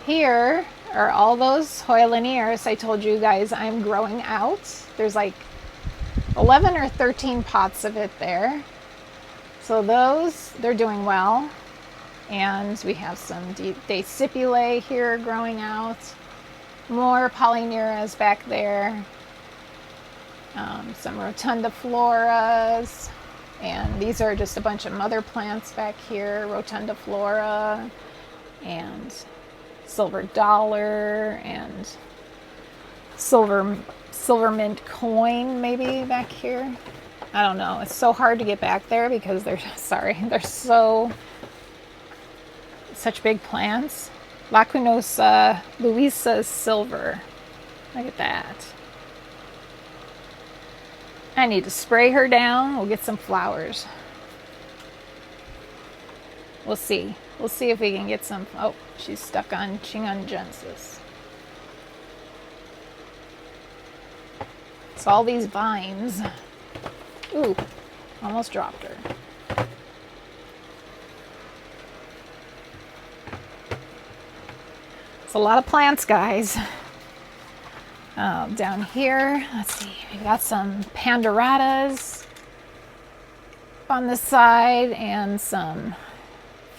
Here are all those Hoya linearis I told you guys I'm growing out. There's like 11 or 13 pots of it there. So those, they're doing well. And we have some Decipulae here growing out. More polyneuras back there. Some rotundifloras. And these are just a bunch of mother plants back here. Rotundiflora and silver dollar and silver mint coin maybe back here. I don't know. It's so hard to get back there because they're such big plants. Lacunosa Luisa silver. Look at that. I need to spray her down. We'll get some flowers. We'll see. We'll see if we can get some. Oh, she's stuck on Chingongensis. It's all these vines. Ooh, almost dropped her. It's a lot of plants, guys. Down here, let's see, we've got some Panduratas on this side and some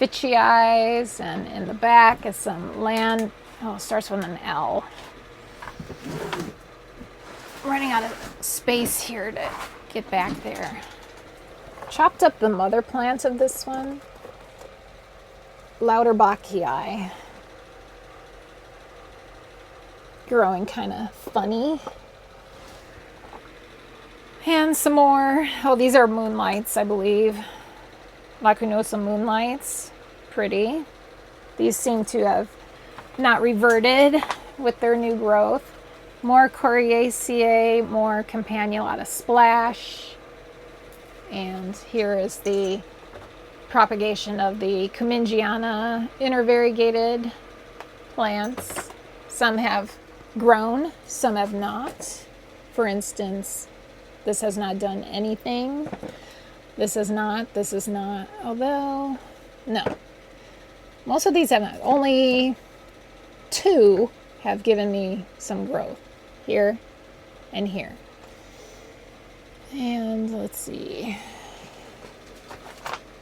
Ficciis, and in the back is some land, oh, it starts with an L. I'm running out of space here to get back there. Chopped up the mother plant of this one, Lauterbachii. Growing kind of funny. And some more. Oh, these are moonlights, I believe. Lacunosa moonlights. Pretty. These seem to have not reverted with their new growth. More Coriaceae, more Campanulata Splash. And here is the propagation of the Cumingiana intervariegated plants. Some have grown, some have not. For instance, this has not done anything. This is not, although, no. Most of these have not. Only 2 have given me some growth, here and here. And let's see.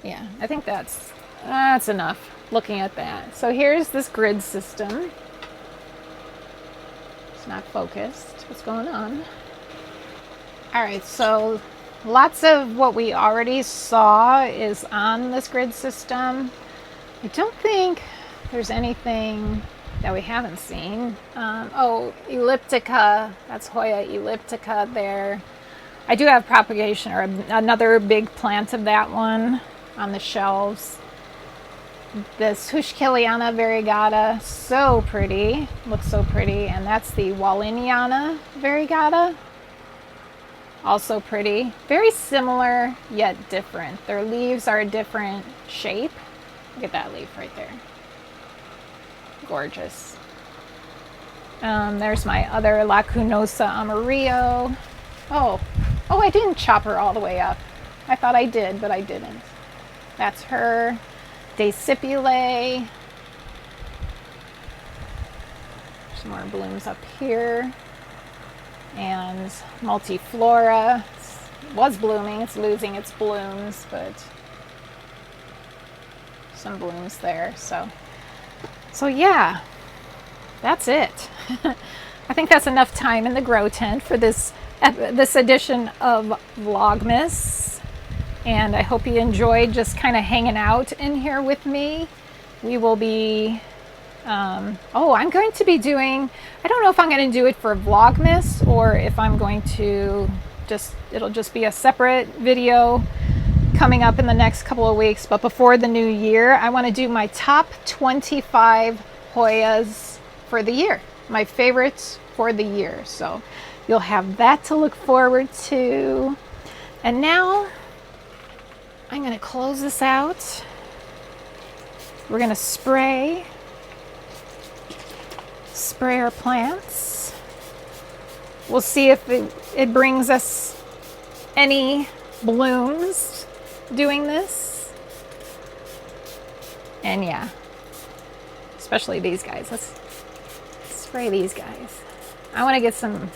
Yeah, I think that's enough looking at that. So here's this grid system. It's not focused. What's going on? All right, so lots of what we already saw is on this grid system. I don't think there's anything that we haven't seen. Oh, elliptica, that's Hoya elliptica there. I do have propagation, or another big plant of that one on the shelves. This Hushkiliana variegata, so pretty, looks so pretty. And that's the Waliniana variegata, also pretty. Very similar, yet different. Their leaves are a different shape. Look at that leaf right there. Gorgeous. There's my other Lacunosa amarillo. Oh, I didn't chop her all the way up. I thought I did, but I didn't. That's her. Decipulae. Some more blooms up here. And multiflora. It was blooming. It's losing its blooms, but some blooms there. So yeah, that's it. I think that's enough time in the grow tent for this edition of Vlogmas. And I hope you enjoyed just kind of hanging out in here with me. We will be, I'm going to be doing, I don't know if I'm going to do it for Vlogmas or if I'm going to it'll just be a separate video coming up in the next couple of weeks. But before the new year, I want to do my top 25 Hoyas for the year, my favorites for the year. So you'll have that to look forward to. And now I'm going to close this out. We're going to spray our plants. We'll see if it brings us any blooms doing this. And yeah, especially these guys. Let's spray these guys. I want to get some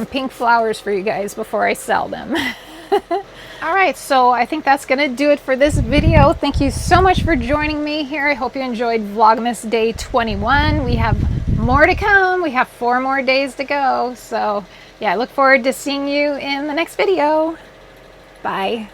pink flowers for you guys before I sell them. All right, so I think that's gonna do it for this video. Thank you so much for joining me here. I hope you enjoyed Vlogmas Day 21. We have more to come. We have 4 more days to go. So yeah, I look forward to seeing you in the next video. Bye.